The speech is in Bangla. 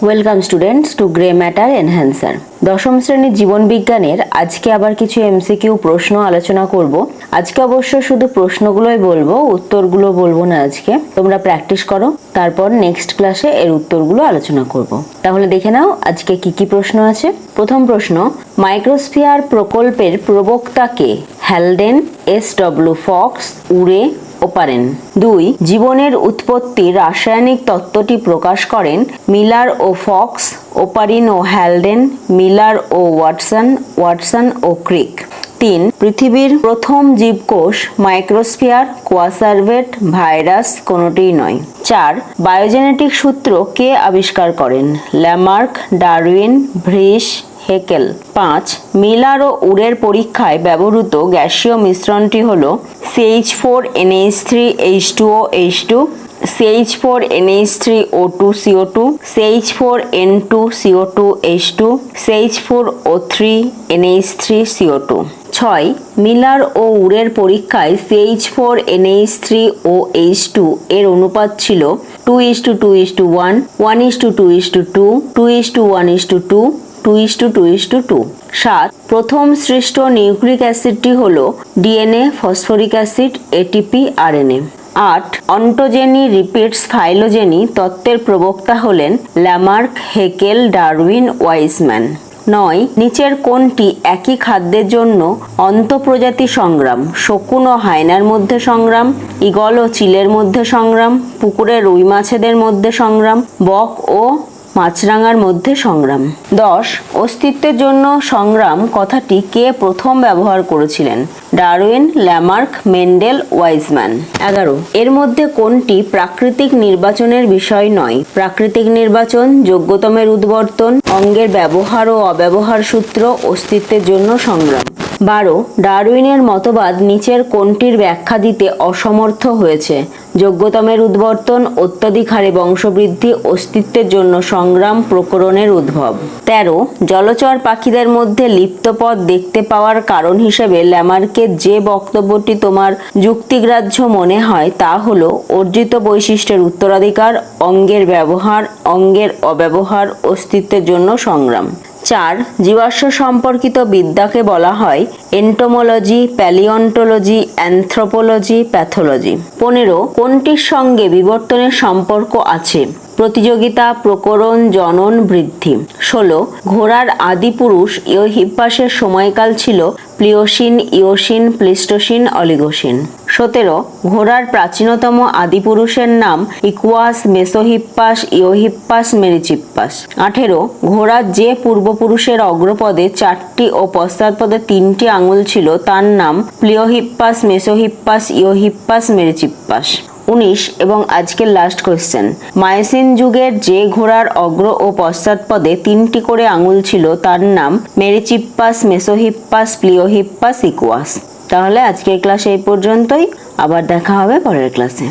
Welcome students to grey matter enhancer. দশম শ্রেণীর জীবন বিজ্ঞানের আজকে আবার কিছু এমসিকিউ প্রশ্ন আলোচনা করব। আজকে অবশ্য শুধু প্রশ্নগুলোই বলবো, উত্তরগুলো বলবো না। আজকে তোমরা প্র্যাকটিস করো, তারপর নেক্সট ক্লাসে এর উত্তরগুলো আলোচনা করব। তাহলে দেখে নাও আজকে কি কি প্রশ্ন আছে। প্রথম প্রশ্ন, মাইক্রোস্ফিয়ার প্রকল্পের প্রবক্তা কে? হ্যালডেন, এস.ডব্লিউ. ফক্স, উরে, ওপারেন। 2. জীবনের উৎপত্তির রাসায়নিক তত্ত্বটি প্রকাশ করেন মিলার ও ফক্স, ওপারিন ও হ্যালডেন, মিলার ও ওয়াটসন ও ক্রিক। 3. পৃথিবীর প্রথম জীবকোষ মাইক্রোস্ফিয়ার, কোয়াসার্ভেট, ভাইরাস কোনোটিই নয়। 4. বায়োজেনেটিক সূত্র কে আবিষ্কার করেন? Lamarck, Darwin, Vries, Haeckel. 5. Miller ও উরের পরীক্ষায় ব্যবহৃত গ্যাসীয় মিশ্রণটি হল CH4NH3H2O, CH4NH3O2CO2, CH4N2CO2H2, CH4O3NH3CO2। 6. Miller ও উরের পরীক্ষায় CH4NH3OH2 এর অনুপাত ছিল 2:2:1, 1:2:2, 2:1:2, 2:2:2। 7. প্রথম সৃষ্ট নিউক্লিক অ্যাসিডটি হল DNA, phosphoric acid, ATP, RNA. 8. Ontogeny repeats phylogeny তত্ত্বের প্রবক্তা হলেন ল্যামার্ক, হেকেল, ডারউইন, ওয়াইসম্যান। 9. নিচের কোনটি একই খাদ্যের জন্য অন্তঃপ্রজাতি সংগ্রাম? শকুন ও হায়নার মধ্যে সংগ্রাম, ঈগল ও চিলের মধ্যে সংগ্রাম, পুকুরের রুই মাছেদের মধ্যে সংগ্রাম, বক ও মাছরাঙার মধ্যে সংগ্রাম। 10. অস্তিত্বের জন্য সংগ্রাম কথাটি কে প্রথম ব্যবহার করেছিলেন? Darwin, Lamarck, Mendel, Weismann. 11. এর মধ্যে কোনটি প্রাকৃতিক নির্বাচনের বিষয় নয়? প্রাকৃতিক নির্বাচন, যোগ্যতমের উদ্বর্তন, অঙ্গের ব্যবহার ও অব্যবহার সূত্র, অস্তিত্বের জন্য সংগ্রাম। 12. ডারউইনের মতবাদ নিচের কোনটির ব্যাখ্যা দিতে অসমর্থ হয়েছে? যোগ্যতমের উদ্বর্তন, অত্যধিক হারে বংশবৃদ্ধি, অস্তিত্বের জন্য সংগ্রাম, প্রকরণের উদ্ভব। 13. জলচর পাখিদের মধ্যে লিপ্তপদ দেখতে পাওয়ার কারণ হিসেবে ল্যামার্কের যে বক্তব্যটি তোমার যুক্তিগ্রাহ্য মনে হয় তা হল অর্জিত বৈশিষ্ট্যের উত্তরাধিকার, অঙ্গের ব্যবহার, অঙ্গের অব্যবহার, অস্তিত্বের জন্য সংগ্রাম। 4. জীবাশ্ম সম্পর্কিত বিদ্যাকে বলা হয় এন্টোমোলজি, প্যালিওন্টোলজি, অ্যানথ্রোপোলজি, প্যাথোলজি। 15. কোনটির সঙ্গে বিবর্তনের সম্পর্ক আছে? প্রতিযোগিতা, প্রকরণ, জনন, বৃদ্ধি। 16. ঘোড়ার আদি পুরুষ ইওহিপ্পাসের সময়কাল ছিল প্লিওসিন, ইওসিন, প্লিস্টোসিন, অলিগোসিন। 17. ঘোড়ার প্রাচীনতম আদি পুরুষের নাম ইকুয়াস, মেসোহিপ্পাস, ইওহিপ্পাস, মেরিচিপ্পাস। 18. ঘোড়ার যে পূর্বপুরুষের অগ্রপদে 4টি ও পশ্চাৎপদে 3টি আঙুল ছিল তার নাম প্লিওহিপ্পাস, মেসোহিপ্পাস, ইওহিপ্পাস, মেরিচিপ্পাস। 19. এবং আজকের লাস্ট কোয়েশ্চেন, মায়োসিন যুগের যে ঘোড়ার অগ্র ও পশ্চাৎপদে 3টি করে আঙুল ছিল তার নাম মেরিচিপ্পাস, মেসোহিপ্পাস, প্লিওহিপ্পাস, ইকুয়াস। তাহলে আজকের ক্লাস এই পর্যন্তই, আবার দেখা হবে পরের ক্লাসে।